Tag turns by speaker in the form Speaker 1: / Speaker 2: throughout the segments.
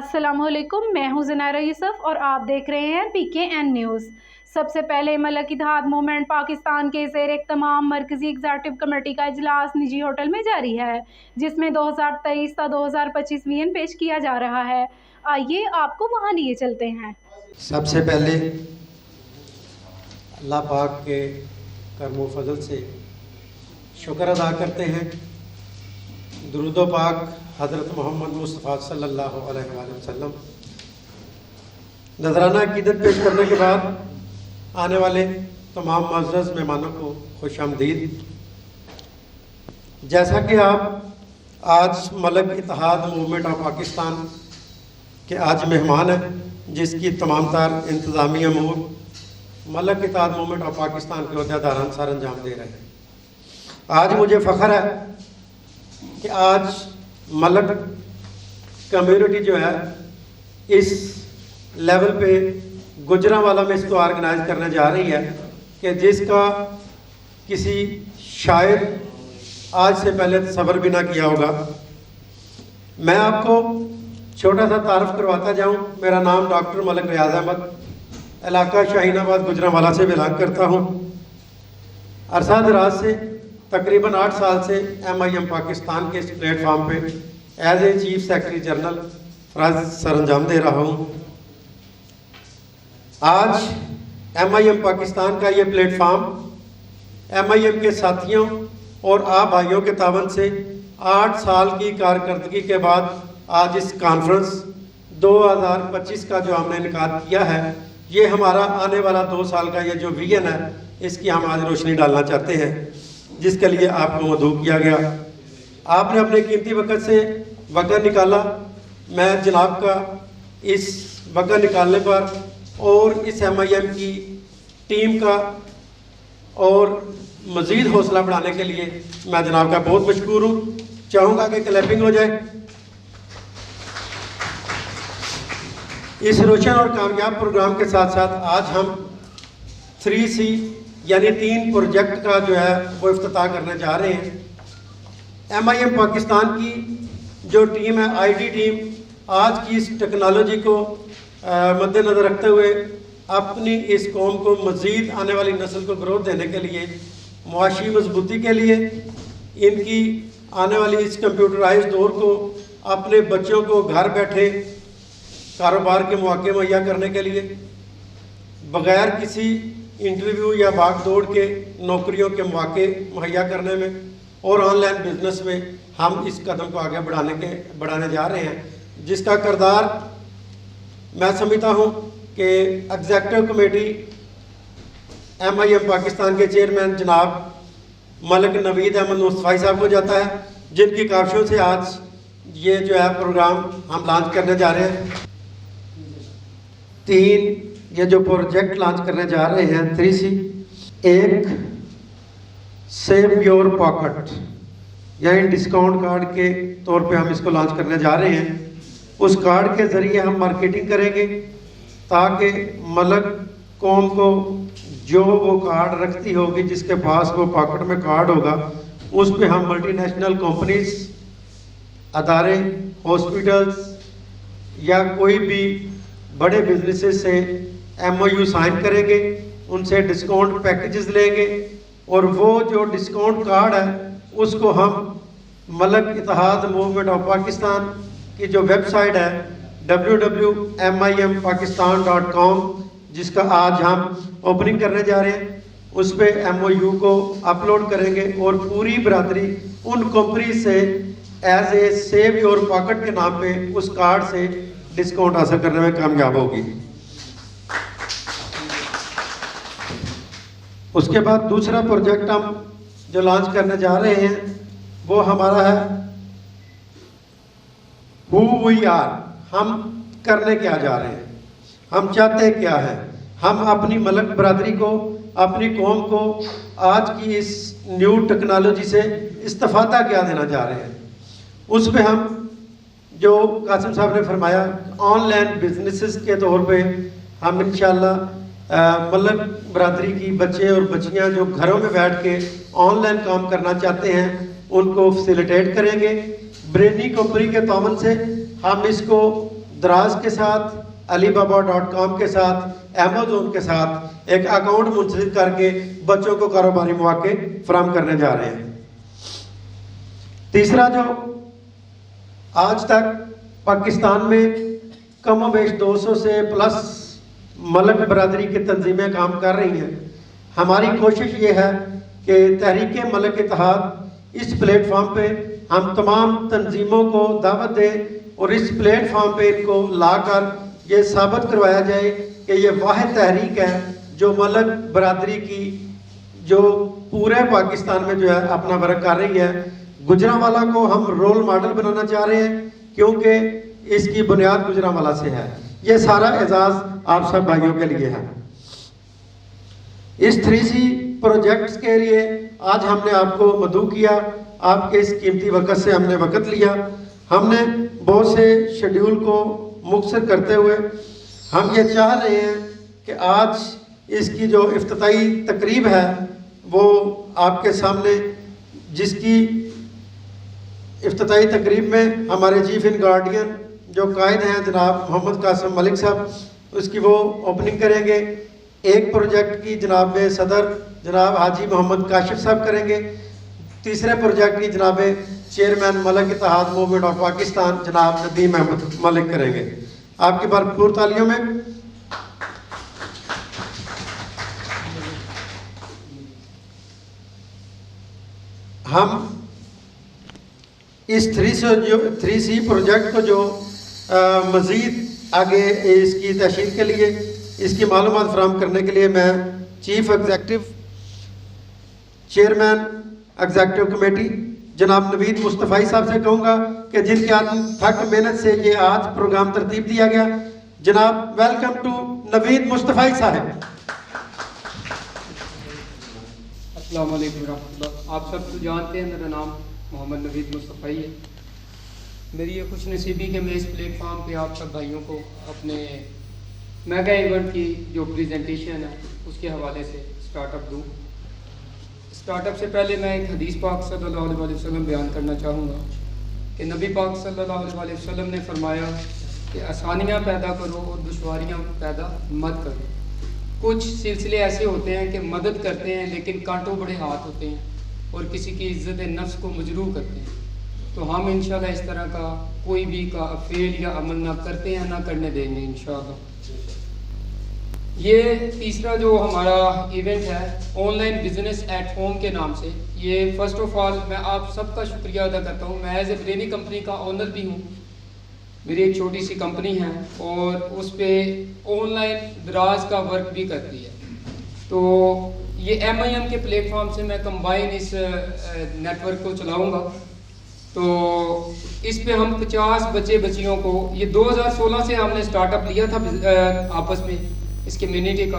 Speaker 1: अस्सलाम वालेकुम, मैं हूं ज़नारा यूसुफ और आप देख रहे हैं PKN न्यूज़। सबसे पहले मलक इत्तेहाद मूवमेंट पाकिस्तान के ज़ेर इख्तिमाम मरकज़ी एग्जीक्यूटिव कमेटी का इजलास निजी होटल में जारी है, जिसमें 2023 ता 2025 विजन पेश किया जा रहा है। आइए आपको वहां लिए चलते हैं।
Speaker 2: सबसे पहले अल्लाह पाक के करम व फजल से शुक्र अदा करते हैं। दुरूद व पाक हज़रत मोहम्मद मुस्तफ़ा सल्लल्लाहु अलैहि वसल्लम। नजराना अक़ीदत पेश करने के बाद आने वाले तमाम मुअज़्ज़ज़ मेहमानों को खुश आमदीद। जैसा कि आप आज मलक इत्तेहाद मूवमेंट ऑफ पाकिस्तान के आज मेहमान हैं, जिसकी तमाम तार इंतज़ामी अमूर मलक इत्तेहाद मूवमेंट ऑफ पाकिस्तान के अहदेदारान सर अंजाम दे रहे हैं। आज मुझे फ़ख्र है कि आज मलक कम्युनिटी जो है इस लेवल पे गुजरांवाला में इसको ऑर्गेनाइज करने जा रही है कि जिसका किसी शायर आज से पहले तसव्वुर भी ना किया होगा। मैं आपको छोटा सा तारफ़ करवाता जाऊं। मेरा नाम डॉक्टर मलक रियाज अहमद, इलाका शाहीनाबाद गुजरांवाला से बिलोंग करता हूं। अरसा दराज से तकरीबन 8 साल से MIM पाकिस्तान के इस प्लेटफार्म पे as a chief secretary general Faraz sir अंजाम दे रहा हूँ। आज MIM पाकिस्तान का ये प्लेटफार्म MIM के साथियों और आप भाइयों के तावन से 8 साल की कारकर्दगी के बाद आज इस कॉन्फ्रेंस 2025 का जो हमने इनेकाद किया है, ये हमारा आने वाला 2 साल का ये जो विजन है, इसकी हम आज रोशनी डालना चाहते हैं, जिसके लिए आपको मदऊ किया गया। आपने अपने कीमती वक़्त से वक़्त निकाला। मैं जनाब का इस वक़्त निकालने पर और इस MIM की टीम का और मज़ीद हौसला बढ़ाने के लिए मैं जनाब का बहुत मशकूर हूँ। चाहूँगा कि क्लैपिंग हो जाए। इस रोशन और कामयाब प्रोग्राम के साथ साथ आज हम 3C यानी 3 प्रोजेक्ट का जो है वो इफ्तिताह करने जा रहे हैं। MIM पाकिस्तान की जो टीम है, ID टीम, आज की इस टेक्नोलॉजी को मद्देनज़र रखते हुए अपनी इस कौम को मज़ीद आने वाली नस्ल को ग्रोथ देने के लिए, मुआशी मजबूती के लिए, इनकी आने वाली इस कंप्यूटराइज दौर को अपने बच्चों को घर बैठे कारोबार के मौके मुहैया करने के लिए, बग़ैर किसी इंटरव्यू या भाग दौड़ के नौकरियों के मौके मुहैया करने में और ऑनलाइन बिजनेस में हम इस कदम को आगे बढ़ाने जा रहे हैं, जिसका किरदार मैं समझता हूँ कि एग्जीक्यूटिव कमेटी MIM पाकिस्तान के चेयरमैन जनाब मलक नवीद अहमद मुस्तफ़ाई साहब को जाता है, जिनकी काविशों से आज ये जो है प्रोग्राम हम लॉन्च करने जा रहे हैं। 3 ये जो प्रोजेक्ट लॉन्च करने जा रहे हैं 3C। एक सेव योर पॉकेट यानी डिस्काउंट कार्ड के तौर पे हम इसको लॉन्च करने जा रहे हैं। उस कार्ड के ज़रिए हम मार्केटिंग करेंगे ताकि मलक कौम को जो वो कार्ड रखती होगी, जिसके पास वो पॉकेट में कार्ड होगा, उस पे हम मल्टीनेशनल कंपनीज, अदारे, हॉस्पिटल्स या कोई भी बड़े बिजनेसेस से MOU साइन करेंगे, उनसे डिस्काउंट पैकेजेस लेंगे और वो जो डिस्काउंट कार्ड है उसको हम मलक इत्तेहाद मूवमेंट ऑफ पाकिस्तान की जो वेबसाइट है www.mimpakistan.com, जिसका आज हम ओपनिंग करने जा रहे हैं, उस पर MOU को अपलोड करेंगे और पूरी बरादरी उन कंपनी से as a save your pocket के नाम पे उस कार्ड से डिस्काउंट हासिल करने में कामयाब होगी। उसके बाद दूसरा प्रोजेक्ट हम जो लॉन्च करने जा रहे हैं वो हमारा है हु वी आर। हम करने क्या जा रहे हैं, हम चाहते क्या हैं, हम अपनी मलक बरादरी को, अपनी कौम को आज की इस न्यू टेक्नोलॉजी से इस्तेफादा क्या देना चाह रहे हैं। उस पे हम जो कासिम साहब ने फरमाया ऑनलाइन बिजनेसेस के तौर पे हम इंशाल्लाह मलक बरादरी की बच्चे और बच्चियां जो घरों में बैठ के ऑनलाइन काम करना चाहते हैं उनको फैसिलिटेट करेंगे। ब्रेनी कंपनी के तावन से हम इसको दराज के साथ, alibaba.com के साथ, Amazon के साथ एक अकाउंट मुंसलिक करके बच्चों को कारोबारी मौके फराहम करने जा रहे हैं। तीसरा, जो आज तक पाकिस्तान में कम बेश 200 से प्लस मलक बरादरी की तंजीमें काम कर रही हैं, हमारी कोशिश ये है कि तहरीक मलक इत्तेहाद इस प्लेटफॉर्म पे हम तमाम तंजीमों को दावत दें और इस प्लेटफॉर्म पे इनको लाकर ये साबित करवाया जाए कि ये वाहिद तहरीक है जो मलक बरादरी की जो पूरे पाकिस्तान में जो है अपना वर्क कर रही है। गुजरांवाला को हम रोल मॉडल बनाना चाह रहे हैं क्योंकि इसकी बुनियाद गुजरांवाला से है। ये सारा एजाज़ आप सब भाइयों के लिए है। इस 3C प्रोजेक्ट्स के लिए आज हमने आपको मदऊ किया, आपके इस कीमती वक्त से हमने वक्त लिया। हमने बहुत से शेड्यूल को मुख्तसर करते हुए हम ये चाह रहे हैं कि आज इसकी जो इफ्तिताई तकरीब है वो आपके सामने, जिसकी इफ्तिताई तकरीब में हमारे चीफ इन गार्डियन जो कायद हैं जनाब मोहम्मद कासिम मलिक साहब, उसकी वो ओपनिंग करेंगे। एक प्रोजेक्ट की जनाब सदर जनाब हाजी मोहम्मद काशिफ साहब करेंगे। तीसरे प्रोजेक्ट की जनाब chairman Malak Ittehad movement of Pakistan जनाब नदीम अहमद मलिक करेंगे। आपकी भरपूर तालियों में हम इस 3C प्रोजेक्ट को जो मज़ीद आगे इसकी तशहीर के लिए, इसकी मालूमात फराहम करने के लिए मैं chief executive chairman executive committee जनाब नवीद मुस्तफ़ाई साहब से कहूँगा कि जिनके थक मेहनत से ये आज प्रोग्राम तरतीब दिया गया। जनाब वेलकम टू नवीद मुस्तफ़ाई साहब।
Speaker 3: अस्सलाम वालेकुम रहमतुल्लाह। आप सब तो जानते हैं मेरा नाम मोहम्मद नवीद मुस्तफ़ाई है। मेरी ये खुश नसीबी कि मैं इस प्लेटफॉर्म पे आप सब भाइयों को अपने मेगा इवेंट की जो प्रेजेंटेशन है उसके हवाले से स्टार्टअप दूँ। स्टार्टअप से पहले मैं एक हदीस पाक सल्लल्लाहु अलैहि वसल्लम बयान करना चाहूँगा कि नबी पाक सल्लल्लाहु अलैहि वसल्लम ने फरमाया कि आसानियाँ पैदा करो और दुश्वारियाँ पैदा मत करो। कुछ सिलसिले ऐसे होते हैं कि मदद करते हैं लेकिन कांटों बड़े हाथ होते हैं और किसी की इज़्ज़त नफ्स को मजरूह करते हैं। तो हम इंशाल्लाह इस तरह का कोई भी का फेल या अमल ना करते हैं, ना करने देंगे इंशाल्लाह। ये तीसरा जो हमारा इवेंट है ऑनलाइन बिजनेस एट होम के नाम से, ये फर्स्ट ऑफ ऑल मैं आप सबका शुक्रिया अदा करता हूँ। मैं एज ए ब्रेनी कंपनी का ओनर भी हूँ। मेरी एक छोटी सी कंपनी है और उस पर ऑनलाइन दराज का वर्क भी करती है। तो ये MIM के प्लेटफॉर्म से मैं कंबाइन इस नेटवर्क को चलाऊँगा। तो इस पे हम 50 बच्चे बच्चियों को, ये 2016 से हमने स्टार्टअप लिया था आपस में इस कम्युनिटी का,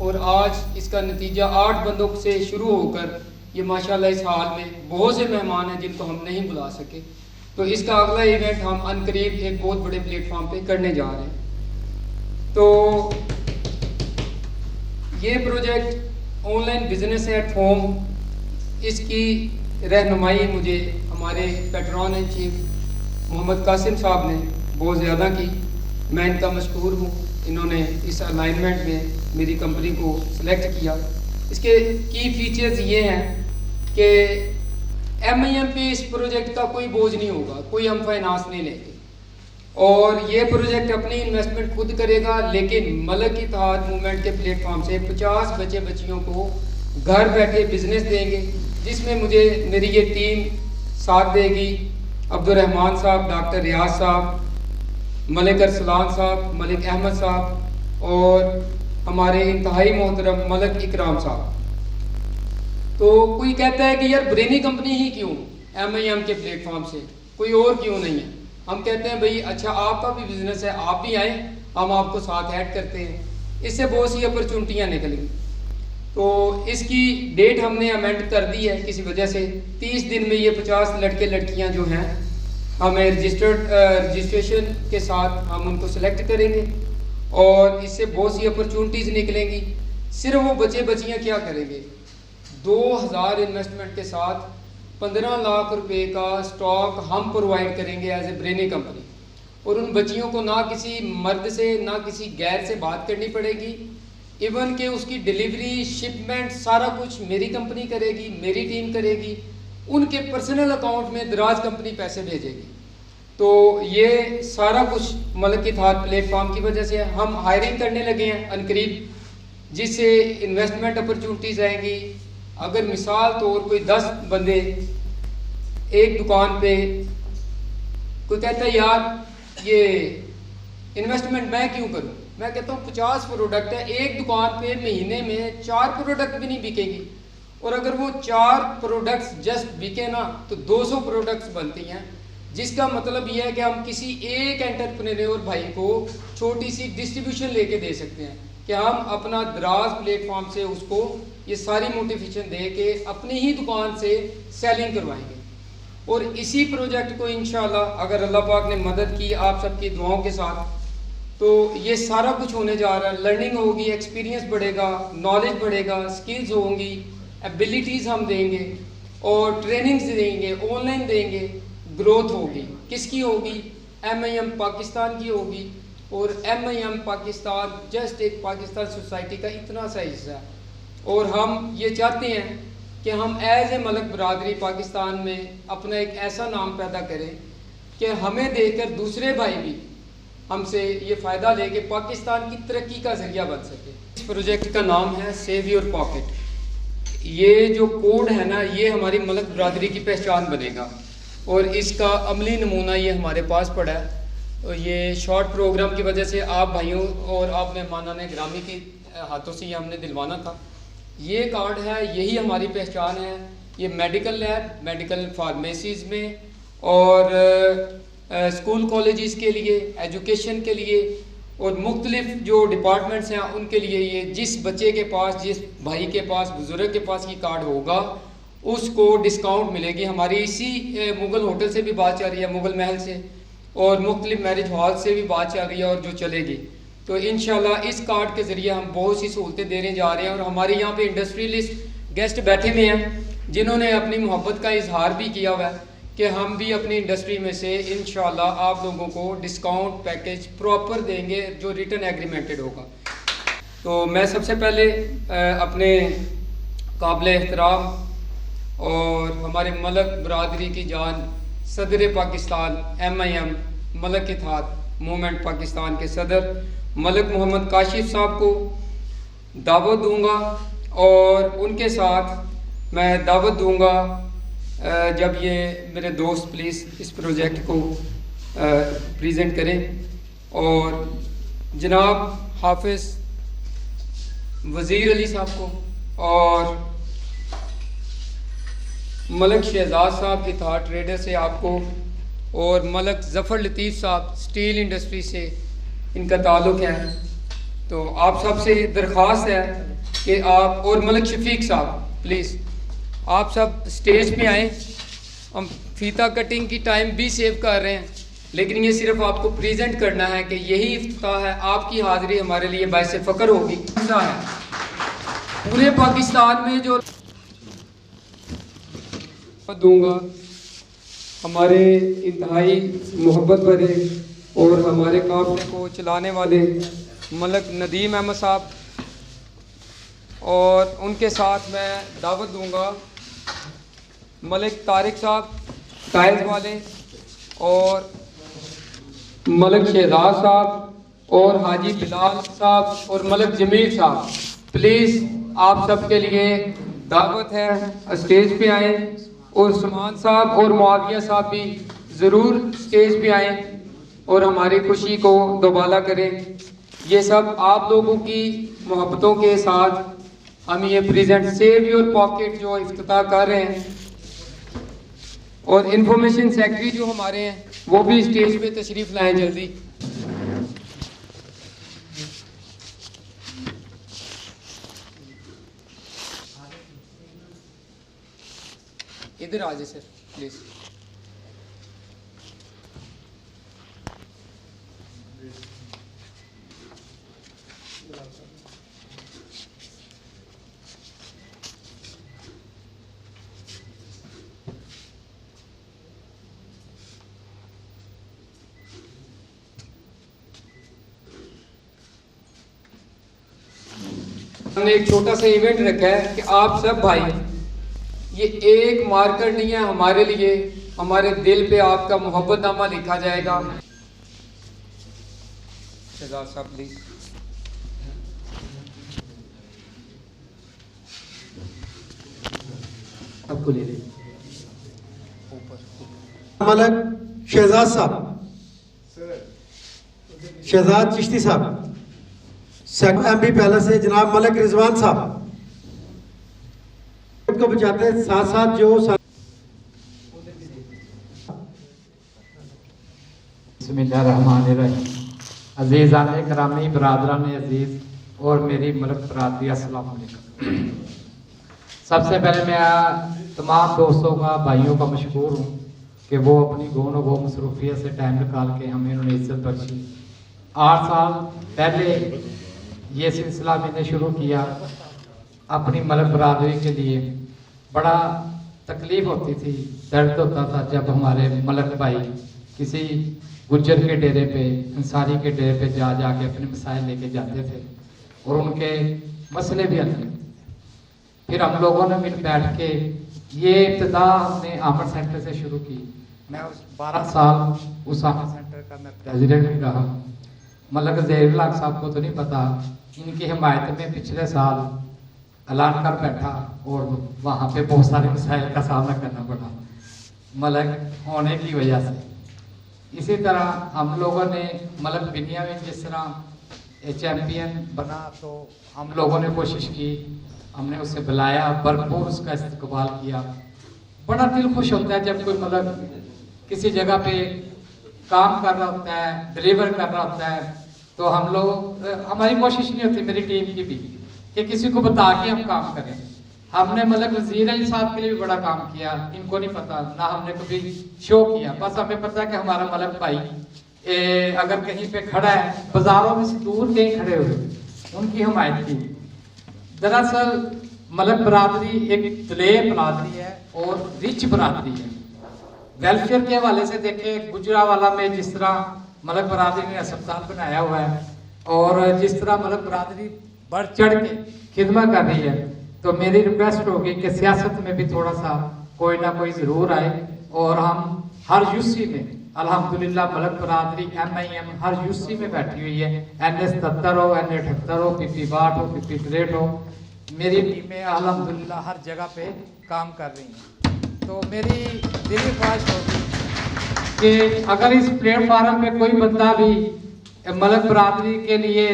Speaker 3: और आज इसका नतीजा 8 बंदों से शुरू होकर ये माशाल्लाह इस हाल में बहुत से मेहमान हैं जिनको हम नहीं बुला सके। तो इसका अगला इवेंट हम अनकरीब एक बहुत बड़े प्लेटफॉर्म पे करने जा रहे हैं। तो ये project online business at home, इसकी रहनुमाई मुझे हमारे patron in chief Mohammad Qasim sahab ने बहुत ज़्यादा की। मैं इनका मशकूर हूँ, इन्होंने इस अलाइनमेंट में मेरी कंपनी को सिलेक्ट किया। इसके की फीचर्स ये हैं कि MIM पे इस प्रोजेक्ट का कोई बोझ नहीं होगा, कोई हम फाइनेंस नहीं लेंगे और ये प्रोजेक्ट अपनी इन्वेस्टमेंट खुद करेगा। लेकिन मलक इत्तेहाद मूवमेंट के प्लेटफॉर्म से 50 बच्चे बच्चियों को घर बैठे बिजनेस देंगे, जिसमें मुझे मेरी ये टीम साथ देगी। अब्दुर्रहमान साहब, डॉक्टर रियाज साहब, मलिक अरसलान साहब, मलिक अहमद साहब और हमारे इंतहाई मोहतरम मलिक इकराम साहब। तो कोई कहता है कि यार ब्रेनी कंपनी ही क्यों MIM के प्लेटफॉर्म से, कोई और क्यों नहीं है? हम कहते हैं भाई अच्छा आपका भी बिजनेस है, आप भी आए, हम आपको साथ ऐड करते हैं। इससे बहुत सी अपॉर्चुनिटियाँ निकलेंगी। तो इसकी डेट हमने अमेंड कर दी है किसी वजह से। 30 दिन में ये 50 लड़के लड़कियाँ जो हैं हमें रजिस्ट्रेशन के साथ हम उनको सिलेक्ट करेंगे और इससे बहुत सी अपॉर्चुनिटीज़ निकलेंगी। सिर्फ वो बच्चे बच्चियाँ क्या करेंगे, 2000 इन्वेस्टमेंट के साथ 15 लाख रुपए का स्टॉक हम प्रोवाइड करेंगे एज ए ब्रेनी कंपनी। اور ان بچیوں کو نہ کسی مرد سے نہ کسی غیر سے بات کرنی پڑے گی. ایون کہ اس کی ڈیلیوری شپمنٹ سارا کچھ میری کمپنی کرے گی, میری ٹیم کرے گی. ان کے پرسنل اکاؤنٹ میں دراز کمپنی پیسے بھیجے گی. تو یہ سارا کچھ ملک اتحاد پلیٹ فارم کی وجہ سے ہم ہائرنگ کرنے لگے ہیں عنقریب, جس سے انویسٹمنٹ اپرچونٹیز آئیں گی. اگر مثال طور کوئی 10 بندے ایک دکان پہ, کوئی کہتا ہے یار یہ انویسٹمنٹ میں کیوں کروں, میں کہتا ہوں 50 پروڈکٹ ہے, ایک دکان پہ مہینے میں 4 پروڈکٹ بھی نہیں بکے گی. اور اگر وہ 4 پروڈکٹس جسٹ بکے نا تو 200 پروڈکٹس بنتی ہیں, جس کا مطلب یہ ہے کہ ہم کسی ایک انٹرپرینور بھائی کو چھوٹی سی ڈسٹریبیوشن لے کے دے سکتے ہیں کہ ہم اپنا دراز پلیٹ فارم سے اس کو یہ ساری موٹیویشن دے کے اپنی ہی دکان سے سیلنگ کروائیں گے. اور اسی پروجیکٹ کو انشاءاللہ اگر اللہ پاک نے مدد کی آپ سب کی دعاؤں کے ساتھ, تو یہ سارا کچھ ہونے جا رہا ہے. لرننگ ہوگی, ایکسپیرینس بڑھے گا, نالج بڑھے گا, سکلز ہوں گی, ایبیلیٹیز ہم دیں گے اور ٹریننگز دیں گے, آن لائن دیں گے. گروتھ ہوگی, کس کی ہوگی؟ MIM پاکستان کی ہوگی. اور MIM پاکستان جسٹ ایک پاکستان سوسائٹی کا اتنا سا حصہ ہے, اور ہم یہ چاہتے ہیں کہ ہم ایز اے ملک برادری پاکستان میں اپنا ایک ایسا نام پیدا کریں کہ ہمیں دیکھ کر دوسرے بھائی بھی ہم سے یہ فائدہ لے کے پاکستان کی ترقی کا ذریعہ بن سکے. اس پروجیکٹ کا نام ہے سیو یور پاکٹ. یہ جو کوڈ ہے نا, یہ ہماری ملک برادری کی پہچان بنے گا, اور اس کا عملی نمونہ یہ ہمارے پاس پڑا ہے. تو یہ شارٹ پروگرام کی وجہ سے آپ بھائیوں اور آپ مہمانان گرامی کے ہاتھوں سے یہ ہم نے دلوانا تھا. یہ کارڈ ہے, یہی ہماری پہچان ہے. یہ میڈیکل لیب, میڈیکل فارمیسیز میں اور اسکول کالجز کے لیے, ایجوکیشن کے لیے اور مختلف جو ڈپارٹمنٹس ہیں ان کے لیے, یہ جس بچے کے پاس, جس بھائی کے پاس, بزرگ کے پاس یہ کارڈ ہوگا اس کو ڈسکاؤنٹ ملے گی. ہماری اسی مغل ہوٹل سے بھی بات چل رہی ہے, مغل محل سے, اور مختلف میرج ہال سے بھی بات چل رہی ہے اور جو چلے گی. تو انشاءاللہ اس کارڈ کے ذریعے ہم بہت سی سہولتیں دینے جا رہے ہیں. اور ہمارے یہاں پہ انڈسٹریلسٹ گیسٹ بیٹھے ہوئے ہیں جنہوں نے اپنی محبت کا اظہار بھی کیا ہوا ہے کہ ہم بھی اپنی انڈسٹری میں سے انشاءاللہ آپ لوگوں کو ڈسکاؤنٹ پیکیج پراپر دیں گے جو ریٹن ایگریمنٹڈ ہوگا. تو میں سب سے پہلے اپنے قابل احترام اور ہمارے ملک برادری کی جان صدر پاکستان MIM ملک اتحاد موومنٹ پاکستان کے صدر ملک محمد کاشف صاحب کو دعوت دوں گا, اور ان کے ساتھ میں دعوت دوں گا جب یہ میرے دوست پلیز اس پروجیکٹ کو پریزنٹ کریں. اور جناب حافظ وزیر علی صاحب کو, اور ملک شہزاد صاحب اتحاد ٹریڈر سے آپ کو, اور ملک ظفر لطیف صاحب اسٹیل انڈسٹری سے ان کا تعلق ہے. تو آپ سب سے درخواست ہے کہ آپ, اور ملک شفیق صاحب پلیز آپ سب اسٹیج پہ آئیں. ہم فیتا کٹنگ کی ٹائم بھی سیو کر رہے ہیں, لیکن یہ صرف آپ کو پریزنٹ کرنا ہے کہ یہی افتتاح ہے. آپ کی حاضری ہمارے لیے باعث فخر ہوگی. پورے پاکستان میں جو دوں گا ہمارے انتہائی محبت بھرے اور ہمارے قافلے کو چلانے والے ملک ندیم احمد صاحب, اور ان کے ساتھ میں دعوت دوں گا ملک طارق صاحب ٹائلز والے, اور ملک شہزاد صاحب اور حاجی بلال صاحب اور ملک جمیل صاحب. پلیز آپ سب کے لیے دعوت ہے, اسٹیج پہ آئیں. اور سلمان صاحب اور معاویہ صاحب بھی ضرور اسٹیج پہ آئیں اور ہماری خوشی کو دوبالا کریں. یہ سب آپ لوگوں کی محبتوں کے ساتھ ہم یہ پریزنٹ سیو یور پاکٹ جو افتتاح کر رہے ہیں. اور انفارمیشن سیکرٹری جو ہمارے ہیں وہ بھی اسٹیج پہ تشریف لائیں جلدی. ادھر آ جائے سر پلیز. ہم نے ایک چھوٹا سا ایونٹ رکھا ہے کہ آپ سب بھائی، یہ ایک مارکر نہیں ہے ہمارے لیے، ہمارے دل پہ آپ کا محبت نامہ لکھا جائے گا. شہزاد صاحب پلیز.
Speaker 4: آپ کو لے لیں.
Speaker 2: ملک شہزاد صاحب، شہزاد چشتی صاحب، ایم پی پیلس سے جناب ملک رضوان صاحب کو بچاتے ہیں، ساتھ ساتھ جو
Speaker 4: بسم اللہ الرحمن الرحیم. عزیزان کرامی، برادران عزیز اور میری ملک برادری، السلام علیکم. سب سے پہلے میں تمام دوستوں کا، بھائیوں کا مشکور ہوں کہ وہ اپنی گون و گو مصروفیت سے ٹائم نکال کے ہمیں انہوں نے عزت بخشی. 8 سال پہلے یہ سلسلہ میں نے شروع کیا. اپنی ملک برادری کے لیے بڑا تکلیف ہوتی تھی، درد ہوتا تھا جب ہمارے ملک بھائی کسی گجر کے ڈیرے پہ، انصاری کے ڈیرے پہ جا کے اپنے مسائل لے کے جاتے تھے اور ان کے مسئلے بھی حل کرتے. پھر ہم لوگوں نے مل بیٹھ کے یہ ابتدا ہم نے آمر سینٹر سے شروع کی. میں 12 سال اس آمر سینٹر کا میں پریزیڈنٹ بھی رہا. ملک زہر اللہ صاحب کو تو نہیں پتا، ان کی حمایت میں پچھلے سال اعلان کر بیٹھا اور وہاں پہ بہت سارے مسائل کا سامنا کرنا پڑا ملک ہونے کی وجہ سے. اسی طرح ہم لوگوں نے ملک بنیامین جس طرح چیمپئن بنا تو ہم لوگوں نے کوشش کی، ہم نے اسے بلایا، بھرپور اس کا استقبال کیا. بڑا دل خوش ہوتا ہے جب کوئی ملک کسی جگہ پہ کام کر رہا ہوتا ہے، ڈلیور کر رہا ہوتا ہے تو ہم لوگ، ہماری کوشش نہیں ہوتی، میری ٹیم کی بھی، کہ کسی کو بتا کے ہم کام کریں. ہم نے ملک وزیر علی صاحب کے لیے بھی بڑا کام کیا. ان کو نہیں پتا، نہ ہم نے کبھی شو کیا، بس ہمیں پتا کہ ہمارا ملک بھائی اگر کہیں پہ کھڑا ہے، بازاروں میں سے دور کہیں کھڑے ہوئے، ان کی حمایت کی. دراصل ملک برادری ایک دلیر برادری ہے اور رچ برادری ہے. ویلفیئر کے حوالے سے دیکھیں، گجرانوالہ میں جس طرح ملک برادری نے اسپتال بنایا ہوا ہے اور جس طرح ملک برادری بڑھ چڑھ کے خدمت کر رہی ہے، تو میری ریکویسٹ ہوگی کہ سیاست میں بھی تھوڑا سا کوئی نہ کوئی ضرور آئے. اور ہم ہر یوسی میں الحمدللہ ملک برادری MIM ہر یوسی میں بیٹھی ہوئی ہے. NS 77 ہو، NA 78 ہو، PP 62 ہو، PP 63 ہو، میری ٹیمیں الحمدللہ ہر جگہ پہ کام کر رہی ہیں. تو میری دلی خواہش ہوگی کہ اگر اس پلیٹ فارم پہ کوئی بندہ بھی ملک برادری کے لیے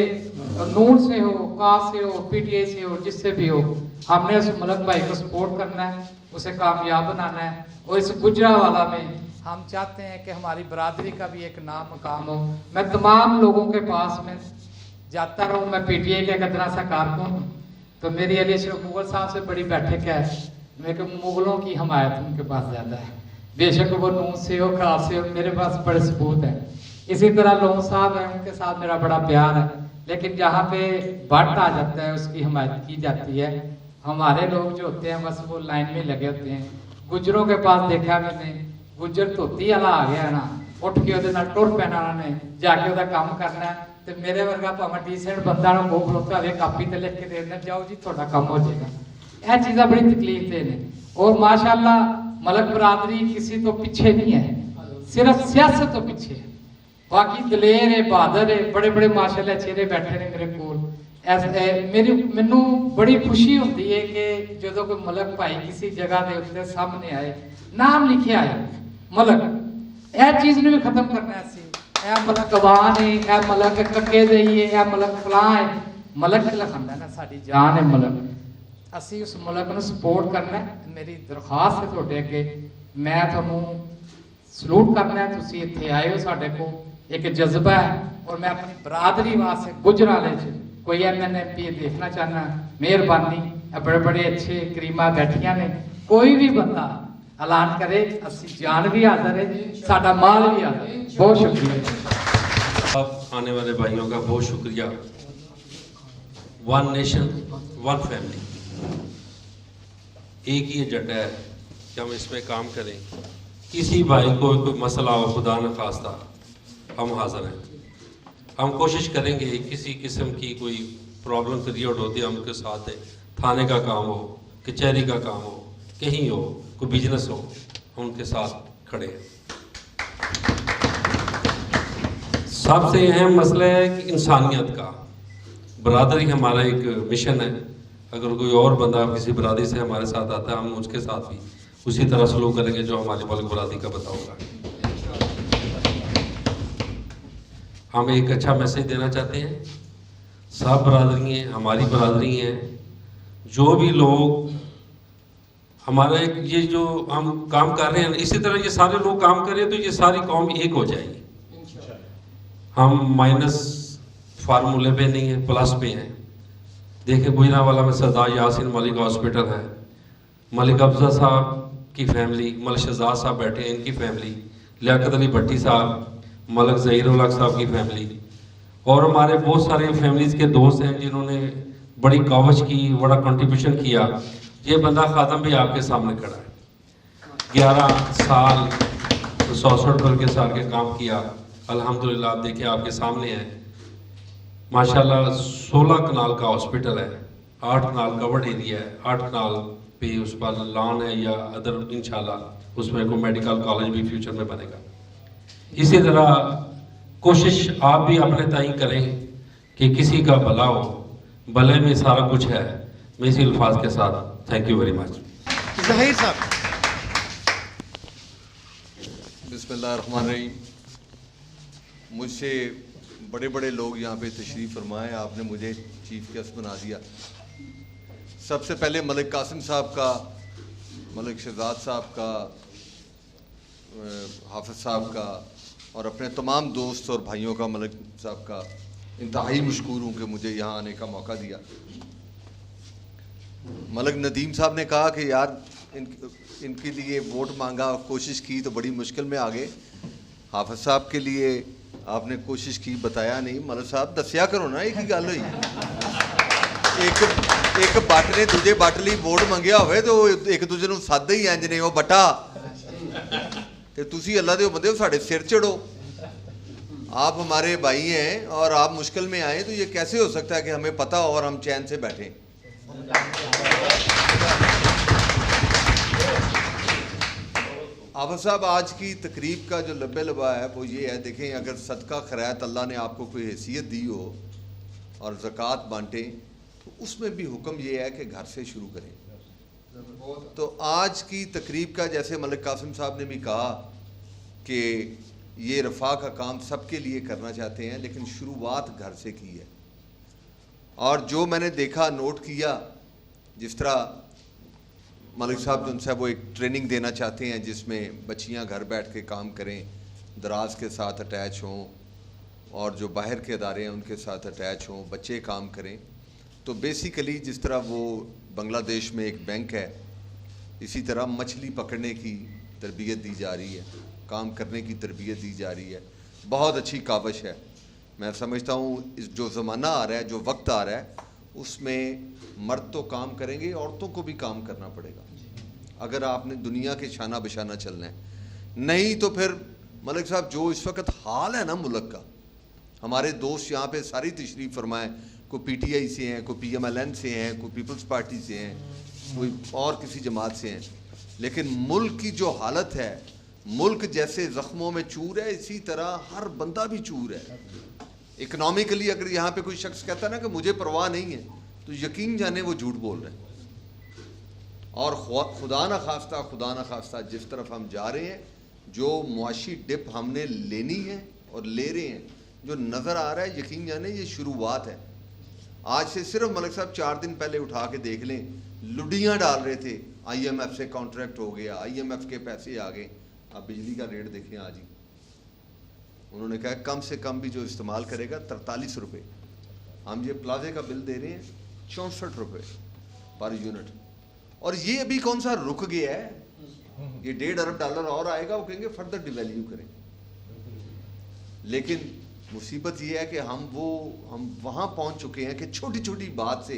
Speaker 4: نون سے ہو، کاف سے ہو، PTA سے ہو، جس سے بھی ہو، ہم نے اس ملک بھائی کو سپورٹ کرنا ہے، اسے کامیاب بنانا ہے. اور اس گجرانوالہ میں ہم چاہتے ہیں کہ ہماری برادری کا بھی ایک نام مقام ہو. میں تمام لوگوں کے پاس میں جاتا رہوں. میں PTA کا ایک ادنا سا کارکن ہوں، تو میری علی اشرف مغل صاحب سے بڑی بیٹھک ہے. لیکن مغلوں کی حمایت ان کے پاس زیادہ ہے، بے شک وہ نون سے ہو، کاف سے ہو، میرے پاس بڑے ثبوت ہیں. اسی طرح لون صاحب ہیں، ان کے ساتھ میرا بڑا پیار ہے. لیکن جہاں پہ بٹ آ جاتا ہے اس کی حمایت کی جاتی ہے. ہمارے لوگ جو ہوتے ہیں بس وہ لائن میں لگے ہوتے ہیں. گجروں کے پاس دیکھا میں نے، گجر دھوتی والا آ گیا نا، اٹھ کے وہ ٹر پینا نے جا کے وہ کام کرنا ہے. تو میرے ورگا پاویں ڈیسنٹ بندہ نہ بو کھلوتا ہوئے کاپی تے لکھ کے دینا، جاؤ جی تھوڑا کام ہو جائے گا. یہ چیزیں بڑی تکلیف دہ نے. اور ماشاءاللہ ملک برادری کسی تو پیچھے نہیں ہے، صرف سیاست تو پیچھے ہے. باقی دلیر ہے، بہادر ہے، بڑے بڑے ماشاءاللہ چہرے بیٹھے نے میرے کول. مینوں بڑی خوشی ہوتی ہے کہ جدو کوئی ملک بھائی کسی جگہ دے اتنے سامنے آئے، نام لکھے آئے ملک. یہ چیز نے بھی ختم کرنا ہے. اے ملک گوان ہے، اے ملک ککے دئی ہے، اے ملک فلاں ہے. ملک لکھندا ہے نا، ساڈی جان ہے ملک. اسی اس ملک نو سپورٹ کرنا ہے. میری درخواست ہے تھوڑے اگے، میں تھانوں سلوٹ کرنا ہے. تسی اتنے آئے ہو ساڈے کو، ایک جذبہ ہے. اور میں اپنی برادری واسطے گجرانوالے چ کوئی MNMP دیکھنا چاہنا. مہربانی، بڑے بڑے اچھے کریمہ بیٹھیاں نے، کوئی بھی بندہ اعلان کرے، اسی جان بھی حاضر ہے، ساڈا مال بھی حاضر ہے. بہت شکریہ.
Speaker 5: آنے والے بھائیوں کا بہت شکریہ. ون نیشن ون فیملی، ایک ہی ایجنڈا ہے کہ ہم اس میں کام کریں. کسی بھائی کو کوئی مسئلہ ہو، خدا نخواستہ، ہم حاضر ہیں. ہم کوشش کریں گے کسی قسم کی کوئی प्रॉब्लम क्रिएट होती है हम उनके साथ हैं। थाने का काम हो, कचहरी का काम हो, कहीं हो, कोई बिजनेस हो, हम उनके साथ खड़े हैं। सबसे अहम मसला है कि इंसानियत का, बरादरी हमारा एक मिशन है। अगर कोई और बंदा किसी बरादरी से हमारे साथ आता है, हम उसके साथ भी उसी तरह सलूक करेंगे जो हमारी मुल्क बरादरी का बताऊंगा। हम एक अच्छा मैसेज देना चाहते हैं, सब बरादरी हैं, हमारी बरादरी हैं, जो भी लोग हमारा एक ये जो हम काम कर रहे हैं, इसी तरह ये सारे लोग काम करें तो ये सारी कौम एक हो जाएगी। हम माइनस फार्मूले पे नहीं है, प्लस पे हैं। देखें गुजरांवाला में सरदार यासीन मलिक हॉस्पिटल है, मलिक अफजल साहब की फैमिली, मलिक शहजाद साहब बैठे हैं, इनकी फैमिली, लियाकत अली भट्टी साहब, मलिक ज़हीरुल हक साहब की फैमिली, और हमारे बहुत सारे फैमिलीज़ के दोस्त हैं जिन्होंने बड़ी कावश की, बड़ा कंट्रीब्यूशन किया। ये बंदा खादम भी आपके सामने खड़ा है, 11 साल 100 के साल के काम किया। अल्हम्दुलिल्लाह आप देखिए आपके सामने है माशाल्लाह। 16 कनाल का हॉस्पिटल है, 8 कनाल कवर्ड एरिया है, 8 कनाल पे उस पर लॉन है या अदर इंशाल्लाह उसमें कोई मेडिकल कॉलेज भी फ्यूचर में बनेगा। इसी तरह कोशिश आप भी अपने ताई करें कि किसी का भला हो, भले में सारा कुछ है। मैं इसी अल्फाज के साथ thank you very much.
Speaker 2: Zaheer साहब।
Speaker 6: बिस्मिल्लाहिर्रहमानिर्रहीम। मुझसे बड़े बड़े लोग यहाँ पे तशरीफ़ फरमाए, आपने मुझे चीफ गेस्ट बना दिया। सबसे पहले मलिक कासिम साहब का, मलिक शहजाद साहब का, हाफिज़ साहब का और अपने तमाम दोस्त और भाइयों का, मलिक साहब का इंतहाई मशकूर हूँ कि मुझे यहाँ आने का मौका दिया। मलिक नदीम साहब ने कहा कि यार इनके लिए वोट मांगा, कोशिश की तो बड़ी मुश्किल में आ गए। हाफिज़ साहब के लिए आपने कोशिश की, बताया नहीं। मलिक साहब दसिया करो ना, एक ही गल हुई। एक बट ने दूजे बट ਲਈ वोट मंगया होवे तो एक दूजे ਨੂੰ ਸੱਦ ਹੀ ਇੰਜ ਨੇ, ਉਹ ਬਟਾ ਤੇ ਤੁਸੀਂ ਅੱਲਾ ਦੇ ਬੰਦੇ ਹੋ, ਸਾਡੇ ਸਿਰ ਚੜੋ। आप हमारे भाई हैं और आप मुश्किल में आए तो ये कैसे हो सकता है कि हमें पता हो और हम चैन से बैठें। आफत साहब, आज की तकरीब का जो लब्बे लबा है वो ये है, देखें अगर सदका खैरात अल्लाह ने आपको कोई हैसियत दी हो और ज़कात बांटें तो उसमें भी हुक्म ये है कि घर से शुरू करें। तो आज की तकरीब का जैसे मलिक कासिम साहब ने भी कहा कि ये रफ़ा का काम सबके लिए करना चाहते हैं, लेकिन शुरुआत घर से की है। और जो मैंने देखा, नोट किया, जिस तरह मलिक साहब जो है वो एक ट्रेनिंग देना चाहते हैं जिसमें बच्चियां घर बैठ के काम करें, दराज के साथ अटैच हों, और जो बाहर के अदारे हैं उनके साथ अटैच हों, बच्चे काम करें। तो बेसिकली जिस तरह वो बांग्लादेश में एक बैंक है, इसी तरह मछली पकड़ने की तरबियत दी जा रही है, काम करने की तरबियत दी जा रही है। बहुत अच्छी काविश है। मैं समझता हूँ इस जो ज़माना आ रहा है, जो वक्त आ रहा है, उसमें मर्द तो काम करेंगे, औरतों को भी काम करना पड़ेगा अगर आपने दुनिया के शाना बिशाना चलना है। नहीं तो फिर मलिक साहब जो इस वक्त हाल है ना मुल्क का, हमारे दोस्त यहाँ पे सारी तशरीफ़ फरमाएँ, कोई PTI से हैं, कोई PMLN से हैं, कोई पीपल्स पार्टी से हैं, कोई और किसी जमात से हैं, लेकिन मुल्क की जो हालत है, मुल्क जैसे ज़ख्मों में चूर है, इसी तरह हर बंदा भी चूर है। इकनॉमिकली अगर यहाँ पे कोई शख्स कहता है ना कि मुझे परवाह नहीं है, तो यकीन जाने वो झूठ बोल रहे हैं। और खुदा न खास्ता जिस तरफ हम जा रहे हैं, जो मुआशी डिप हमने लेनी है और ले रहे हैं, जो नज़र आ रहा है, यकीन जाने ये शुरुआत है। आज से सिर्फ मलिक साहब 4 दिन पहले उठा के देख लें, लुडियाँ डाल रहे थे, IMF से कॉन्ट्रैक्ट हो गया, IMF के पैसे आ गए। अब बिजली का रेट देखें आज ही, उन्होंने कहा कम से कम भी जो इस्तेमाल करेगा 43 रुपये। हम ये प्लाजे का बिल दे रहे हैं 64 रुपये पर यूनिट, और ये अभी कौन सा रुक गया है, ये $1.5 अरब और आएगा, वो कहेंगे फर्दर डिवैल्यू करें। लेकिन मुसीबत ये है कि हम वहाँ पहुँच चुके हैं कि छोटी छोटी बात से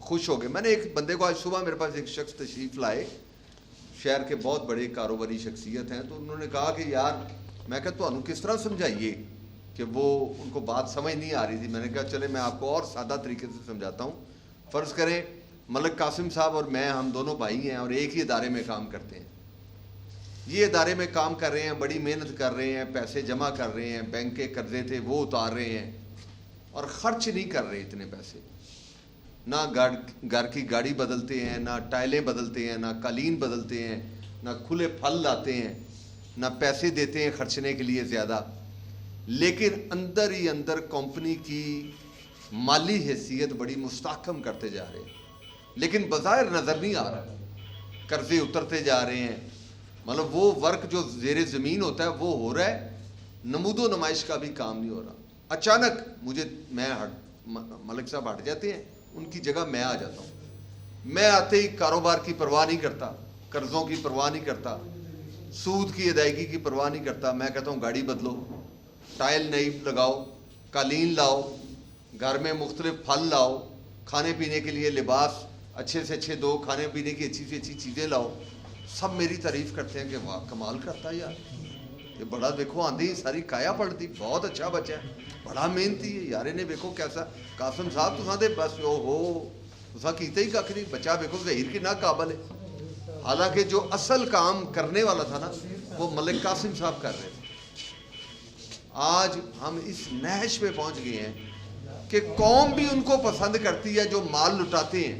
Speaker 6: खुश हो गए। मैंने एक बंदे को आज सुबह, मेरे पास एक शख्स तशरीफ़ लाए, शहर के बहुत बड़े कारोबारी शख्सियत हैं, तो उन्होंने कहा कि यार, मैं कहा तो किस तरह समझाइए کہ وہ ان کو بات سمجھ نہیں آ رہی تھی. میں نے کہا چلے میں آپ کو اور سادہ طریقے سے سمجھاتا ہوں. فرض کریں ملک قاسم صاحب اور میں ہم دونوں بھائی ہیں اور ایک ہی ادارے میں کام کرتے ہیں. یہ ادارے میں کام کر رہے ہیں, بڑی محنت کر رہے ہیں, پیسے جمع کر رہے ہیں, بینک کے قرضے تھے وہ اتار رہے ہیں اور خرچ نہیں کر رہے اتنے پیسے. نہ گھر کی گاڑی بدلتے ہیں, نہ ٹائلیں بدلتے ہیں, نہ قالین بدلتے ہیں, نہ کھلے پھل لاتے ہیں, نہ پیسے دیتے ہیں خرچنے کے لیے زیادہ, لیکن اندر ہی اندر کمپنی کی مالی حیثیت بڑی مستحکم کرتے جا رہے ہیں. لیکن بظاہر نظر نہیں آ رہا, قرضے اترتے جا رہے ہیں. مطلب وہ ورک جو زیر زمین ہوتا ہے وہ ہو رہا ہے, نمود و نمائش کا بھی کام نہیں ہو رہا. اچانک میں ملک صاحب ہٹ جاتے ہیں, ان کی جگہ میں آ جاتا ہوں. میں آتے ہی کاروبار کی پرواہ نہیں کرتا, قرضوں کی پرواہ نہیں کرتا, سود کی ادائیگی کی پرواہ نہیں کرتا. میں کہتا ہوں گاڑی بدلو, ٹائل نئی لگاؤ, قالین لاؤ, گھر میں مختلف پھل لاؤ, کھانے پینے کے لیے لباس اچھے سے اچھے دو, کھانے پینے کی اچھی سے اچھی چیزیں لاؤ. سب میری تعریف کرتے ہیں کہ واہ کمال کرتا ہے یار, یہ بڑا دیکھو آندھی ساری کایا پڑتی, بہت اچھا بچہ ہے, بڑا محنتی ہے یار. نے دیکھو کیسا قاسم صاحب تساں دے بس او ہو تساں کیتے ہی کھ نہیں, بچہ دیکھو ظہیر کتنا قابل ہے. حالانکہ جو اصل کام کرنے والا تھا نا وہ ملک قاسم صاحب کر رہے تھے. آج ہم اس نہش پہ پہنچ گئے ہیں کہ قوم بھی ان کو پسند کرتی ہے جو مال لٹاتے ہیں.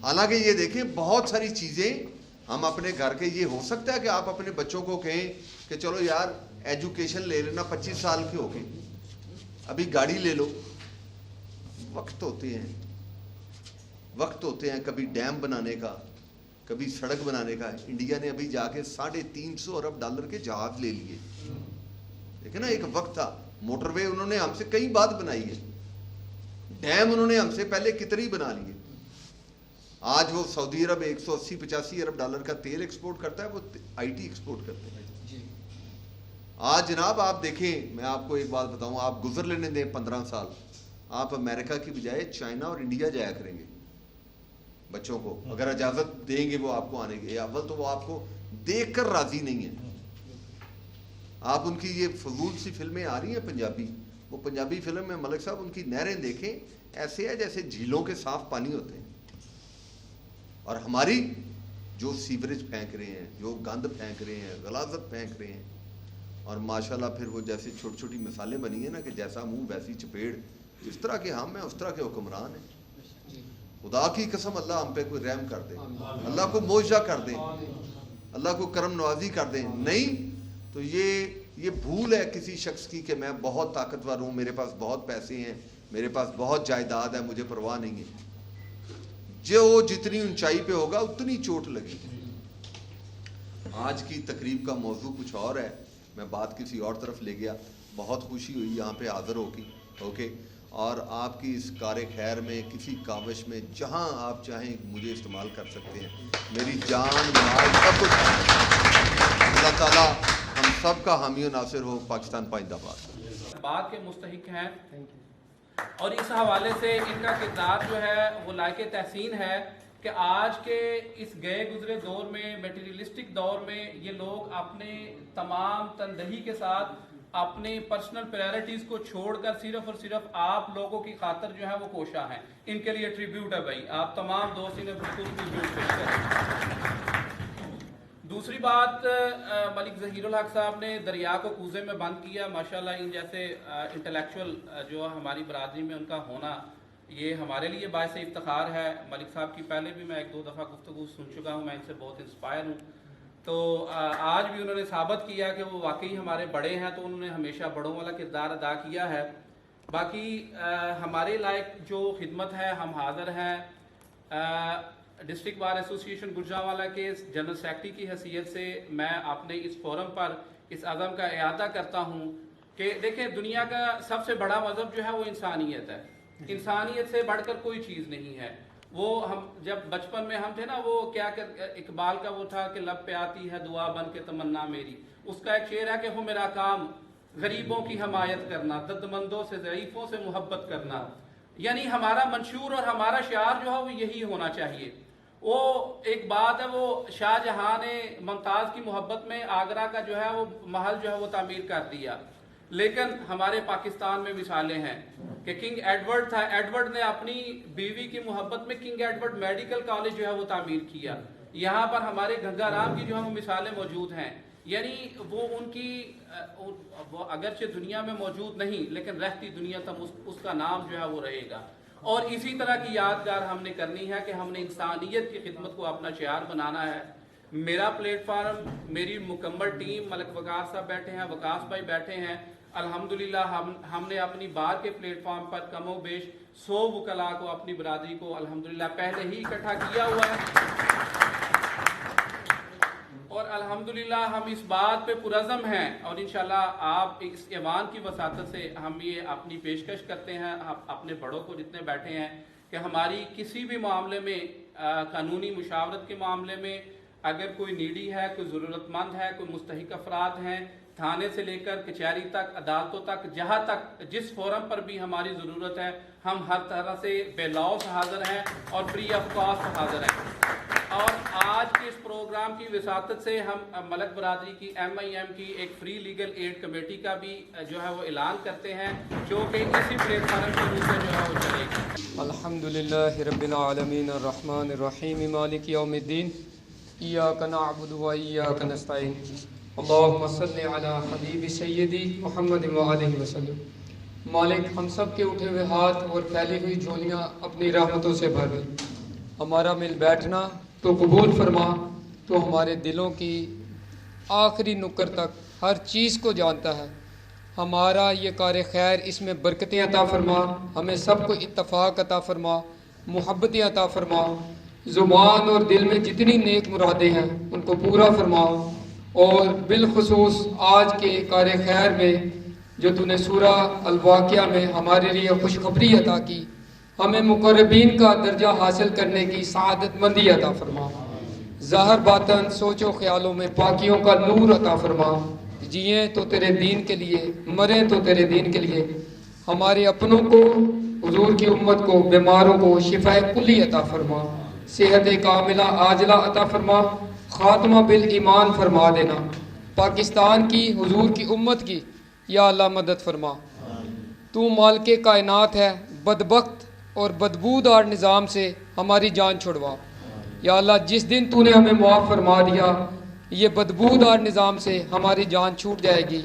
Speaker 6: حالانکہ یہ دیکھیں بہت ساری چیزیں ہم اپنے گھر کے, یہ ہو سکتا ہے کہ آپ اپنے بچوں کو کہیں کہ چلو یار ایجوکیشن لے لینا, 25 سال کے ہو گئے, ابھی گاڑی لے لو. وقت ہوتے ہیں کبھی ڈیم بنانے کا, کبھی سڑک بنانے کا. انڈیا نے ابھی جا کے $350 ارب کے جہاز لے لیے. دیکھیں نا, ایک وقت تھا. موٹر وے انہوں نے ہم سے کئی بات بنائی ہے, ڈیم انہوں نے ہم سے پہلے کتنی بنا لیے. آج وہ سعودی عرب $180-85 ارب کا تیل ایکسپورٹ کرتا ہے, وہ آئی ٹی ایکسپورٹ کرتے ہیں. آج جناب آپ دیکھیں, میں آپ کو ایک بات بتاؤں, آپ گزر لینے دیں 15 سال, آپ امریکہ کی بجائے چائنا اور انڈیا جایا کریں گے بچوں کو, اگر اجازت دیں گے وہ آپ کو آنے کے. اول تو وہ آپ کو دیکھ کر راضی نہیں ہے. آپ ان کی یہ فضول سی فلمیں آ رہی ہیں پنجابی, وہ پنجابی فلم میں ملک صاحب ان کی نہریں دیکھیں ایسے ہے جیسے جھیلوں کے صاف پانی ہوتے ہیں. اور ہماری جو سیوریج پھینک رہے ہیں, جو گند پھینک رہے ہیں, غلاظت پھینک رہے ہیں, اور ماشاءاللہ پھر وہ جیسے چھوٹی چھوٹی مثالیں بنی ہیں نا کہ جیسا منہ ویسی چپیڑ, جس طرح کے ہم ہیں اس طرح کے حکمران ہیں. خدا کی قسم اللہ ہم پہ کوئی رحم کر دے, اللہ کو معجزہ کر دیں, اللہ کو کرم نوازی کر دیں. نہیں تو یہ بھول ہے کسی شخص کی کہ میں بہت طاقتور ہوں, میرے پاس بہت پیسے ہیں, میرے پاس بہت جائیداد ہے, مجھے پرواہ نہیں ہے. جو جتنی اونچائی پہ ہوگا اتنی چوٹ لگے گی. آج کی تقریب کا موضوع کچھ اور ہے, میں بات کسی اور طرف لے گیا. بہت خوشی ہوئی یہاں پہ حاضر اوکے, اور آپ کی اس کار خیر میں کسی کاوش میں جہاں آپ چاہیں مجھے استعمال کر سکتے ہیں. میری جان مال سب کچھ, اللہ تعالیٰ ہم سب کا حامی و ناصر ہو. پاکستان پائندہ باد.
Speaker 7: بات کے مستحق ہیں اور اس حوالے سے ان کا کردار جو ہے وہ لائق تحسین ہے کہ آج کے اس گئے گزرے دور میں, میٹیریلسٹک دور میں, یہ لوگ اپنے تمام تندہی کے ساتھ اپنی پرسنل پرائرٹیز کو چھوڑ کر صرف اور صرف آپ لوگوں کی خاطر جو ہے وہ کوشاں ہیں. ان کے لیے ٹریبیوٹ ہے بھائی, آپ تمام دوست انہیں بالکل ٹریبیوٹ پیش کریں. دوسری بات, ملک ظہیر الحق صاحب نے دریا کو کوزے میں بند کیا. ماشاءاللہ ان جیسے انٹلیکچوئل جو ہماری برادری میں ان کا ہونا یہ ہمارے لیے باعث افتخار ہے. ملک صاحب کی پہلے بھی میں 1-2 دفعہ گفتگو سن چکا ہوں, میں ان سے بہت انسپائر ہوں. تو آج بھی انہوں نے ثابت کیا کہ وہ واقعی ہمارے بڑے ہیں, تو انہوں نے ہمیشہ بڑوں والا کردار ادا کیا ہے. باقی ہمارے لائق جو خدمت ہے, ہم حاضر ہیں. ڈسٹرکٹ بار ایسوسی ایشن گجرانوالہ کے جنرل سیکرٹری کی حیثیت سے میں اپنے اس فورم پر اس عزم کا اعادہ کرتا ہوں کہ دیکھیں, دنیا کا سب سے بڑا مذہب جو ہے وہ انسانیت ہے. انسانیت سے بڑھ کر کوئی چیز نہیں ہے. وہ ہم جب بچپن میں ہم تھے نا, وہ کیا اقبال کا وہ تھا کہ لب پہ آتی ہے دعا بن کے تمنا میری. اس کا ایک شعر ہے کہ ہو میرا کام غریبوں کی حمایت کرنا, دردمندوں سے, ضعیفوں سے محبت کرنا. یعنی ہمارا منشور اور ہمارا شعار جو ہے وہ یہی ہونا چاہیے. वो एक बात है, वो शाहजहां ने मुमताज़ की मोहब्बत में आगरा का जो है वो महल जो है वो तामीर कर दिया, लेकिन हमारे पाकिस्तान में मिसालें हैं कि किंग एडवर्ड था, एडवर्ड ने अपनी बीवी की मोहब्बत में किंग एडवर्ड मेडिकल कॉलेज जो है वो तामीर किया। यहाँ पर हमारे गंगाराम की जो है वो मिसालें मौजूद हैं, यानी वो उनकी वो अगरचे दुनिया में मौजूद नहीं, लेकिन रहती दुनिया तक उसका नाम जो है वो रहेगा। और इसी तरह की यादगार हमने करनी है कि हमने इंसानियत की खिदमत को अपना शियार बनाना है। मेरा प्लेटफार्म, मेरी मुकम्मल टीम, मलक वकार साहब बैठे हैं, वकास भाई बैठे हैं, अल्हम्दुलिल्लाह हमने अपनी बार के प्लेटफार्म पर कमो बेश 100 वकला को, अपनी बरादरी को अल्हम्दुलिल्लाह पहले ही इकट्ठा किया हुआ है और अल्हम्दुलिल्लाह हम इस बात पे पुरज़म हैं और इंशाल्लाह आप इस ऐवान की वसातत से हम ये अपनी पेशकश करते हैं अपने बड़ों को जितने बैठे हैं कि हमारी किसी भी मामले में कानूनी मुशावरत के मामले में अगर कोई नीडी है, कोई ज़रूरतमंद है, कोई मुस्तहिक अफराद हैं, थाने से लेकर कचहरी तक, अदालतों तक, जहाँ तक जिस फोरम पर भी हमारी ज़रूरत है, हम हर तरह से बेलौस हाज़िर हैं और फ्री ऑफ कॉस्ट हाज़िर हैं। और आज के इस प्रोग्राम की वसातत से हम मलक बरादरी की MIM की एक फ्री लीगल एड कमेटी का भी जो है वो ऐलान करते हैं, जो कि इसी प्लेटफार्म के रूप में जो है वो चलेगी।
Speaker 3: अल्हम्दुलिल्लाहि रब्बिल आलमीन अर्रहमानिर रहीम मालिक यौमिद्दीन इय्याका नअबुदु व इय्याका नस्तईन अल्लाहुम्मा सल्लि अला हबीबी सय्यदी मुहम्मद व आलिहि वसल्लम। मालिक, हम सब के उठे हुए हाथ और फैली हुई झोलियाँ अपनी रहमतों से भर दे। हमारा मिल बैठना तो कबूल फरमा, तो हमारे दिलों की आखिरी नुक्कर तक हर चीज़ को जानता है। हमारा ये कार खैर, इसमें बरकतें अता फरमा, हमें सबको इत्तफाक अता फरमा, मोहब्बतें अता फरमा, ज़ुबान और दिल में जितनी नेक मुरादें हैं उनको पूरा फरमाओ। और बिलखुसूस आज के कार खैर में जो तूने सूरह अल-वाक़िया में हमारे लिए खुशखबरी अता की, हमें मुक़र्रबीन का दर्जा हासिल करने की सआदतमंदी अता फरमा। ज़ाहिर बातन सोचो ख्यालों में पाकियों का नूर अता फरमा। जिए तो तेरे दीन के लिए, मरे तो तेरे दीन के लिए। हमारे अपनों को, हुजूर की उम्मत को, बीमारों को शिफाए कुल्ली अता फरमा, सेहत कामिला आजला अता फरमा, खात्मा बिल ईमान फरमा देना। पाकिस्तान की, हुजूर की उम्मत की या अल्लाह मदद फरमा। तू मालिक कायनात है, बदबख्त और बदबूदार निज़ाम से हमारी जान छुड़वा। या अल्लाह, जिस दिन तूने हमें मुआफ़ फरमा दिया, ये बदबूदार निज़ाम से हमारी जान छूट जाएगी।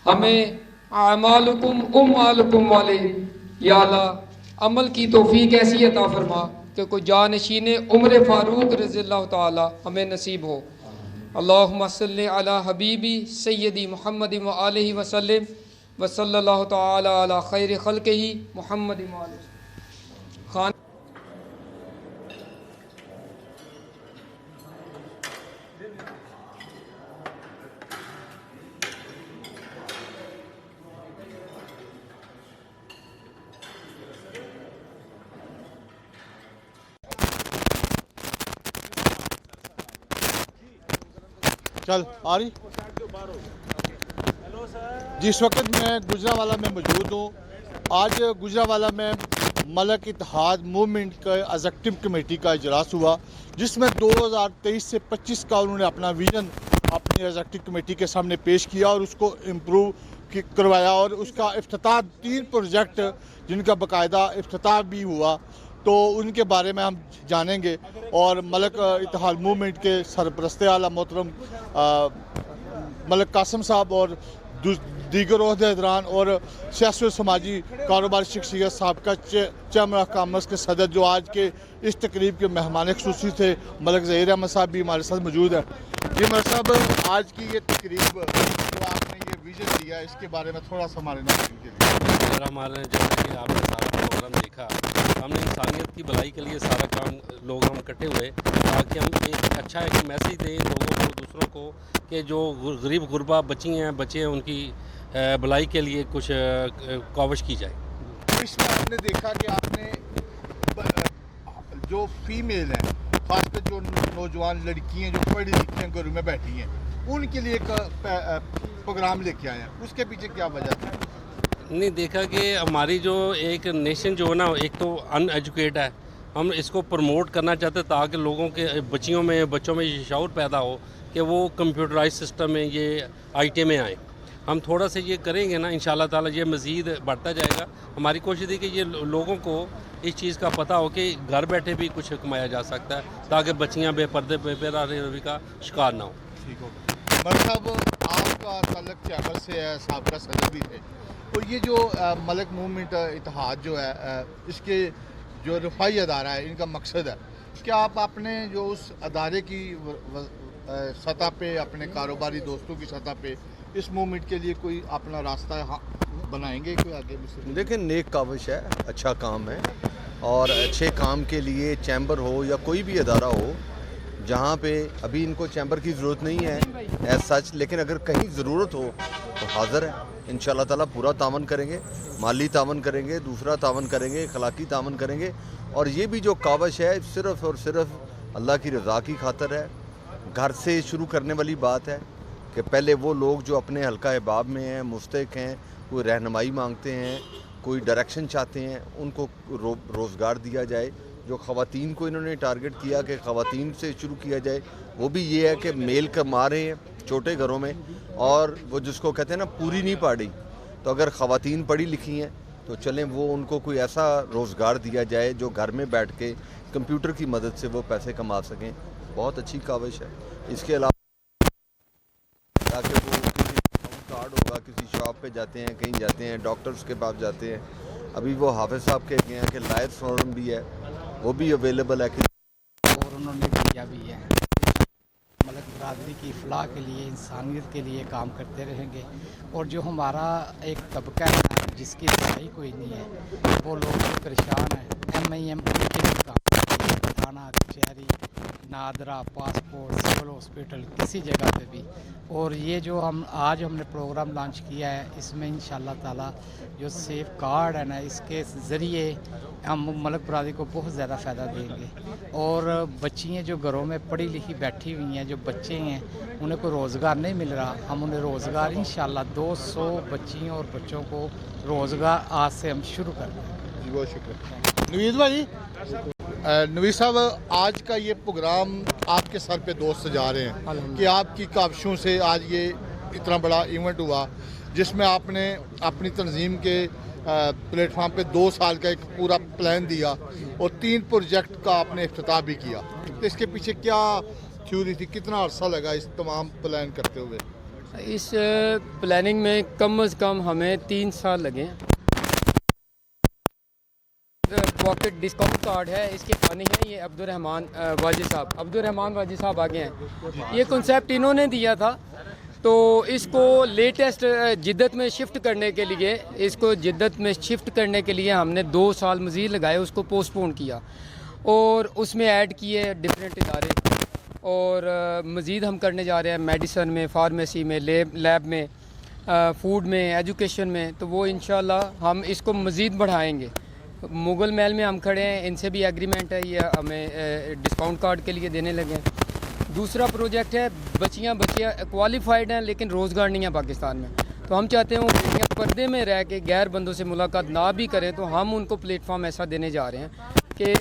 Speaker 3: हमें आमालुकुम उम्मालुकुम वाले या अल्लाह अमल की तौफीक ऐसी अता फरमा कि कोई जानशीन उम्र फ़ारूक रज़ियल्लाहु ताला हमें नसीब हो। अल्लाहुम्मा सल्लि अला हबीबी सय्यदी मुहम्मद व आलिहि वसल्लम व सल्लल्लाहु ताला अला खैर खल्क़िही मुहम्मद व आलिहि।
Speaker 8: चल आ रही जिस वक्त मैं गुजरावाला में मौजूद हूँ, आज गुजरावाला में मलक इत्तेहाद मूवमेंट का एग्जीक्यूटिव कमेटी का इजलास हुआ, जिसमें 2023 से 25 का उन्होंने अपना विजन अपनी एग्जीक्यूटिव कमेटी के सामने पेश किया और उसको इम्प्रूव करवाया और उसका इफ्तिताह 3 प्रोजेक्ट जिनका बाकायदा इफ्तिताह भी हुआ, तो उनके बारे में हम जानेंगे। और मलक इत्तेहाद मूवमेंट के सरपरस्ते आला मोहतरम मलक कासिम साहब और दीगर ओहदेदारान और सियासी समाजी कारोबारी शख्सियत सबका चैम्बर ऑफ कॉमर्स के सदर जो आज के इस तकरीब के मेहमान खुसूसी थे, मलक ज़हीर अहमद साहब भी हमारे साथ मौजूद हैं। जी मलक साहब, आज की ये तकरीब जो आपने ये विजन दिया, इसके बारे में थोड़ा सा हमारे नाज़रीन के लिए।
Speaker 5: हमारे जैसा कि आपने सारा प्रोग्राम देखा, हमने इंसानियत की भलाई के लिए सारा काम लोग हम इकट्ठे हुए ताकि हम एक अच्छा एक मैसेज दें लोगों को, दूसरों को, कि जो गरीब गुरबा बच्ची हैं, बच्चे हैं, उनकी भलाई के लिए कुछ काविश की जाए।
Speaker 8: इसमें हमने देखा कि आपने जो फीमेल हैं, खासकर जो नौजवान लड़की हैं जो पढ़ी लिखी हैं, घरों में बैठी हैं, उनके लिए एक प्रोग्राम लेके आए हैं, उसके पीछे क्या वजह थी?
Speaker 5: नहीं, देखा कि हमारी जो एक नेशन जो है ना, एक तो अनएजुकेट है, हम इसको प्रमोट करना चाहते हैं ताकि लोगों के बच्चों में ये शऊर पैदा हो कि वो कंप्यूटराइज सिस्टम में ये आईटी में आएँ। हम थोड़ा सा ये करेंगे ना, इंशाल्लाह ताला ये मज़ीद बढ़ता जाएगा। हमारी कोशिश है कि ये लोगों को इस चीज़ का पता हो कि घर बैठे भी कुछ कमाया जा सकता है ताकि बच्चियाँ बेपर्दे बेरारी का शिकार ना हो।
Speaker 8: ठीक होगा। मतलब आपका ताल्लुक चैम्बर से है, साबका सदर भी थे, और ये जो मलक मूवमेंट इत्तेहाद जो है इसके जो रफाई अदारा है, इनका मकसद है क्या आप अपने जो उस अदारे की सतह पे, अपने कारोबारी दोस्तों की सतह पे इस मूवमेंट के लिए कोई अपना रास्ता बनाएंगे कोई आगे?
Speaker 6: देखिए, नेक काविश है, अच्छा काम है, और अच्छे काम के लिए चैम्बर हो या कोई भी अदारा हो, जहाँ पे अभी इनको चैम्बर की ज़रूरत नहीं है एज सच, लेकिन अगर कहीं ज़रूरत हो तो हाज़िर है। इंशाल्लाह ताला पूरा तावन करेंगे, माली तावन करेंगे, दूसरा तावन करेंगे, अखलाकी तावन करेंगे। और ये भी जो काविश है सिर्फ़ और सिर्फ अल्लाह की रज़ा की खातर है। घर से शुरू करने वाली बात है कि पहले वो लोग जो अपने हल्का अहबाब में हैं, मुस्तहिक हैं, कोई रहनुमाई मांगते हैं, कोई डायरेक्शन चाहते हैं, उनको रोज़गार दिया जाए। जो ख़वातीन को इन्होंने टारगेट किया कि ख़वातीन से शुरू किया जाए, वो भी ये है कि मेल कमा रहे हैं छोटे घरों में, और वो जिसको कहते हैं ना पूरी नहीं पाड़ी, तो अगर ख़वातीन पढ़ी लिखी हैं तो चलें वो उनको कोई ऐसा रोज़गार दिया जाए जो घर में बैठ के कंप्यूटर की मदद से वो पैसे कमा सकें। बहुत अच्छी काविश है। इसके अलावा ताकि वो किसी कार्ड होगा, किसी शॉप पे जाते हैं, कहीं जाते हैं, डॉक्टर्स के पास जाते हैं, अभी वो हाफिज़ साहब कह गए हैं कि लायर्स फोरम भी है, वो भी अवेलेबल है।
Speaker 9: और उन्होंने किया भी है, मलक बरादरी की इफ़लाह के लिए, इंसानियत के लिए काम करते रहेंगे। और जो हमारा एक तबका है जिसकी रसाई कोई नहीं है, वो लोग भी परेशान हैं, MIM उनके भी काम करते हैं, थाना कचहरी, नादरा, पासपोर्ट, सिविल हॉस्पिटल, किसी जगह पे भी। और ये जो आज हमने प्रोग्राम लॉन्च किया है, इसमें इंशाल्लाह ताला जो सेफ कार्ड है ना, इसके ज़रिए हम मलक बरादरी को बहुत ज़्यादा फ़ायदा देंगे। और बच्चियाँ जो घरों में पढ़ी लिखी बैठी हुई हैं, जो बच्चे हैं, उन्हें कोई रोज़गार नहीं मिल रहा, हम उन्हें रोज़गार इंशाल्लाह 200 बच्चियों और बच्चों को रोज़गार आज से हम शुरू कर देंगे।
Speaker 8: बहुत शुक्रिया। नवीद भाई, नवीद साहब, आज का ये प्रोग्राम आपके सर पे दोस्त सजा रहे हैं कि आपकी काविशों से आज ये इतना बड़ा इवेंट हुआ, जिसमें आपने अपनी तंजीम के प्लेटफार्म पे 2 साल का एक पूरा प्लान दिया और 3 प्रोजेक्ट का आपने इफ्तिताह भी किया। तो इसके पीछे क्या थ्योरी थी, कितना अर्सा लगा इस तमाम प्लान करते हुए?
Speaker 3: इस प्लानिंग में कम से कम हमें 3 साल लगे। पॉकेट डिस्काउंट कार्ड है, इसके पानी है ये अब्दुर्रहमान वाजी साहब आगे हैं। ये कॉन्सेप्ट इन्होंने दिया था, तो इसको लेटेस्ट जिद्दत में शिफ्ट करने के लिए हमने 2 साल मज़ीद लगाए, उसको पोस्टपोन किया और उसमें ऐड किए डिफरेंट इदारे, और मज़ीद हम करने जा रहे हैं मेडिसन में, फार्मेसी में, लैब में, फूड में, एजुकेशन में। तो वो इंशाल्लाह हम इसको मज़ीद बढ़ाएंगे। मुगल महल में हम खड़े हैं, इनसे भी एग्रीमेंट है, ये हमें डिस्काउंट कार्ड के लिए देने लगे। दूसरा प्रोजेक्ट है बच्चियाँ क्वालिफाइड हैं लेकिन रोज़गार नहीं है पाकिस्तान में, तो हम चाहते हैं वो बेटियाँ पर्दे में रह के गैर बंदों से मुलाकात ना भी करें, तो हम उनको प्लेटफॉर्म ऐसा देने जा रहे हैं कि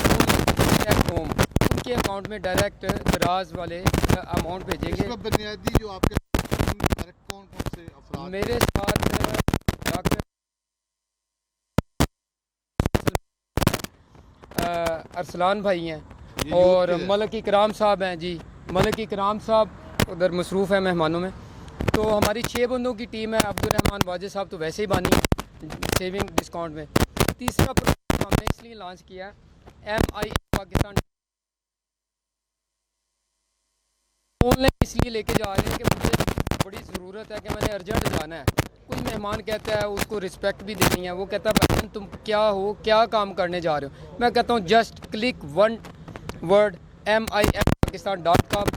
Speaker 3: होम उनके अकाउंट में डायरेक्ट दराज वाले अमाउंट भेजेंगे।
Speaker 8: बुनियादी जो आपके कौन से अफराद
Speaker 3: मेरे साथ डॉक्टर अरसलान भाई हैं और मलक इकराम साहब हैं जी। मलक इकराम साहब उधर मसरूफ़ है मेहमानों में। तो हमारी 6 बंदों की टीम है। अब्दुर्रहमान वाजिद साहब तो वैसे ही बानी सेविंग डिस्काउंट में। तीसरा प्रोग्राम हमने इसलिए लॉन्च किया MIM पाकिस्तान ऑनलाइन इसलिए लेके जा रहे हैं कि मुझे बड़ी ज़रूरत है कि मैंने अर्जेंट जाना है। कोई मेहमान कहता है उसको रिस्पेक्ट भी देनी है, वो कहता है भाई तुम क्या हो, क्या काम करने जा रहे हो। मैं कहता हूँ just click 1 word MIM Pakistan.com